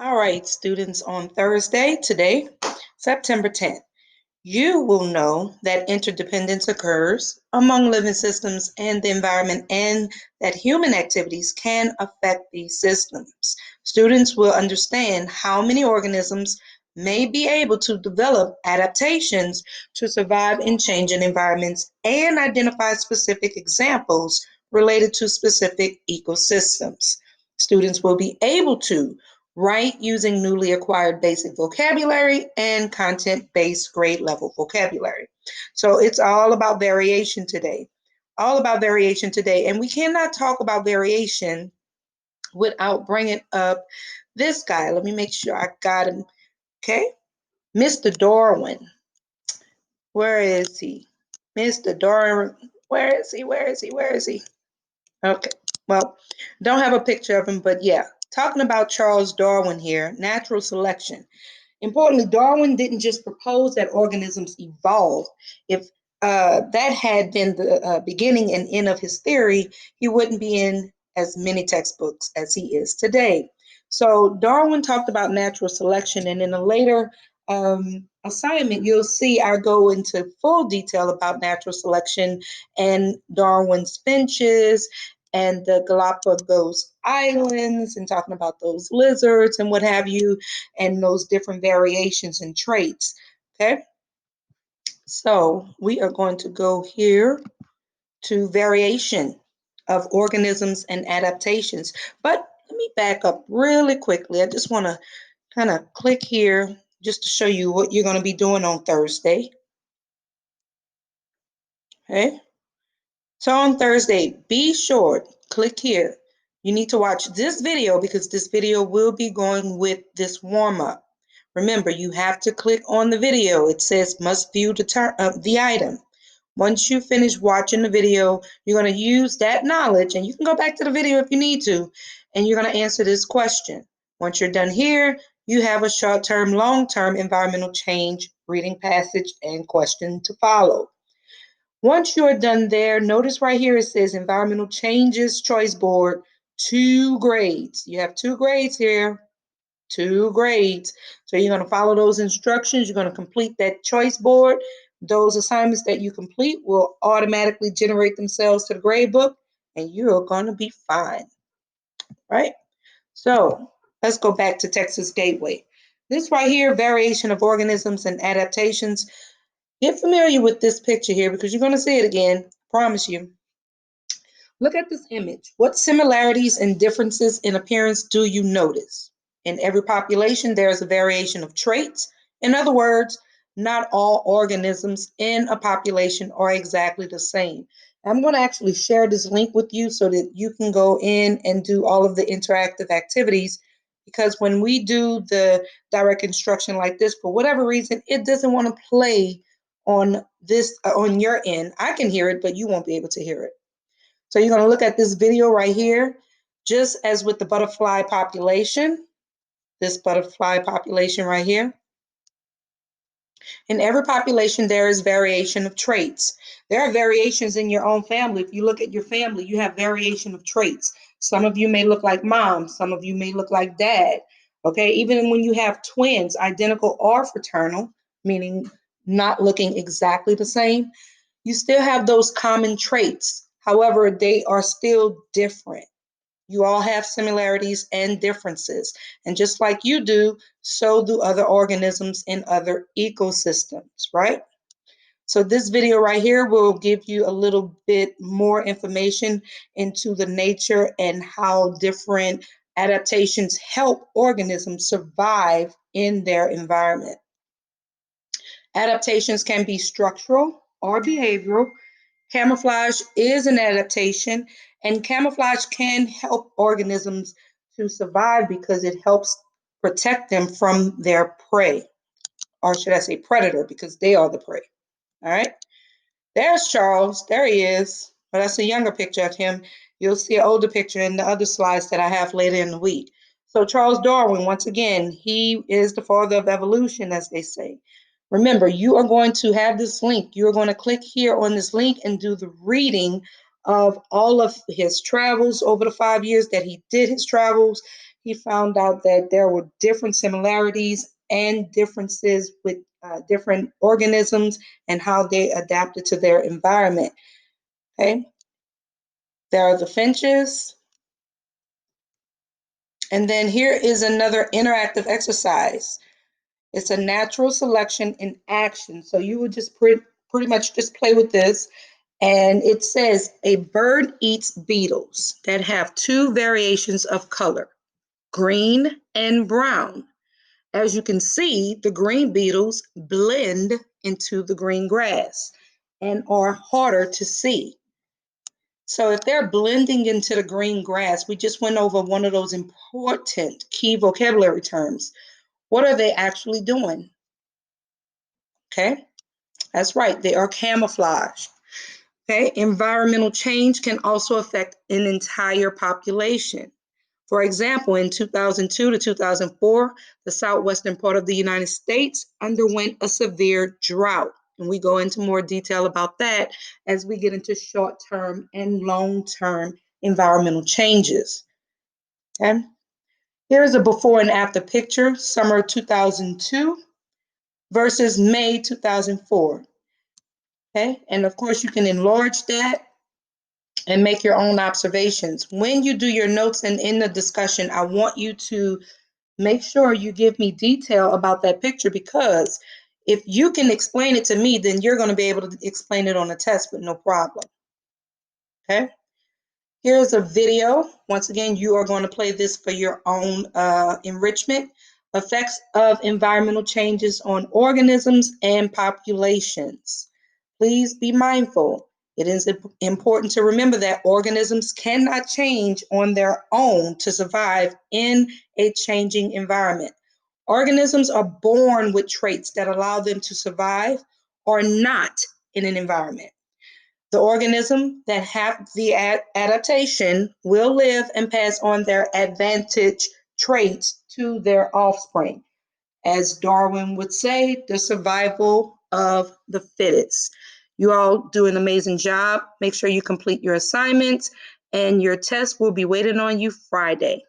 All right, students, on Thursday, today, September 10th, you will know that interdependence occurs among living systems and the environment, and that human activities can affect these systems. Students will understand how many organisms may be able to develop adaptations to survive in changing environments and identify specific examples related to specific ecosystems. Students will be able to write using newly acquired basic vocabulary and content-based grade level vocabulary. So it's all about variation today. All about variation today. And we cannot talk about variation without bringing up this guy. Let me make sure I got him. Okay. Mr. Darwin. Where is he? Mr. Darwin. Where is he? Where is he? Where is he? Okay. Well, don't have a picture of him, but yeah. Talking about Charles Darwin here, natural selection. Importantly, Darwin didn't just propose that organisms evolve. If that had been the beginning and end of his theory, he wouldn't be in as many textbooks as he is today. So Darwin talked about natural selection, and in a later assignment, you'll see I go into full detail about natural selection and Darwin's finches and the Galapagos Islands, and talking about those lizards and what have you, and those different variations and traits. Okay, so we are going to go here to variation of organisms and adaptations. But let me back up really quickly. I just want to kind of click here just to show you what you're going to be doing on Thursday. Okay, so on Thursday, be sure, click here. You need to watch this video because this video will be going with this warm-up. Remember, you have to click on the video. It says must view the item. Once you finish watching the video, you're going to use that knowledge, and you can go back to the video if you need to, and you're going to answer this question. Once you're done here, you have a short-term, long-term environmental change reading passage and question to follow. Once you're done there, notice right here it says environmental changes choice board, 2 grades. You have 2 grades here. 2 grades. So you're going to follow those instructions. You're going to complete that choice board. Those assignments that you complete will automatically generate themselves to the grade book, and you're going to be fine, right? So let's go back to Texas Gateway. This right here, variation of organisms and adaptations. Get familiar with this picture here because you're going to see it again, promise you. Look at this image. What similarities and differences in appearance do you notice? In every population, there is a variation of traits. In other words, not all organisms in a population are exactly the same. I'm going to actually share this link with you so that you can go in and do all of the interactive activities, because when we do the direct instruction like this, for whatever reason, it doesn't want to play on this on your end. I can hear it, but you won't be able to hear it. So you're going to look at this video right here, just as with the butterfly population, this butterfly population right here. In every population, there is variation of traits. There are variations in your own family. If you look at your family, you have variation of traits. Some of you may look like mom. Some of you may look like dad. Okay, even when you have twins, identical or fraternal, meaning not looking exactly the same, you still have those common traits. However, they are still different. You all have similarities and differences. And just like you do, so do other organisms in other ecosystems, right? So this video right here will give you a little bit more information into the nature and how different adaptations help organisms survive in their environment. Adaptations can be structural or behavioral. Camouflage is an adaptation, and camouflage can help organisms to survive because it helps protect them from their prey, or should I say predator, because they are the prey. All right. There's Charles. There he is. Well, that's a younger picture of him. You'll see an older picture in the other slides that I have later in the week. So Charles Darwin, once again, he is the father of evolution, as they say. Remember, you are going to have this link. You're going to click here on this link and do the reading of all of his travels over the 5 years that he did his travels. he found out that there were different similarities and differences with different organisms and how they adapted to their environment. Okay, there are the finches. And then here is another interactive exercise. It's a natural selection in action. So you would just pretty much just play with this. And it says a bird eats beetles that have two variations of color, green and brown. As you can see, the green beetles blend into the green grass and are harder to see. So if they're blending into the green grass, we just went over one of those important key vocabulary terms. What are they actually doing? Okay, that's right, they are camouflage. Okay, environmental change can also affect an entire population. For example, in 2002 to 2004, the southwestern part of the United States underwent a severe drought. And we go into more detail about that as we get into short-term and long-term environmental changes. Okay? Here's a before and after picture, summer 2002 versus May 2004. Okay, and of course you can enlarge that and make your own observations. When you do your notes and in the discussion, I want you to make sure you give me detail about that picture, because if you can explain it to me, then you're going to be able to explain it on the test with no problem. Okay, here's a video. Once again, you are going to play this for your own enrichment. Effects of environmental changes on organisms and populations. Please be mindful. It is important to remember that organisms cannot change on their own to survive in a changing environment. Organisms are born with traits that allow them to survive or not in an environment. The organism that have the adaptation will live and pass on their advantage traits to their offspring. As Darwin would say, the survival of the fittest. You all do an amazing job. Make sure you complete your assignments, and your test will be waiting on you Friday.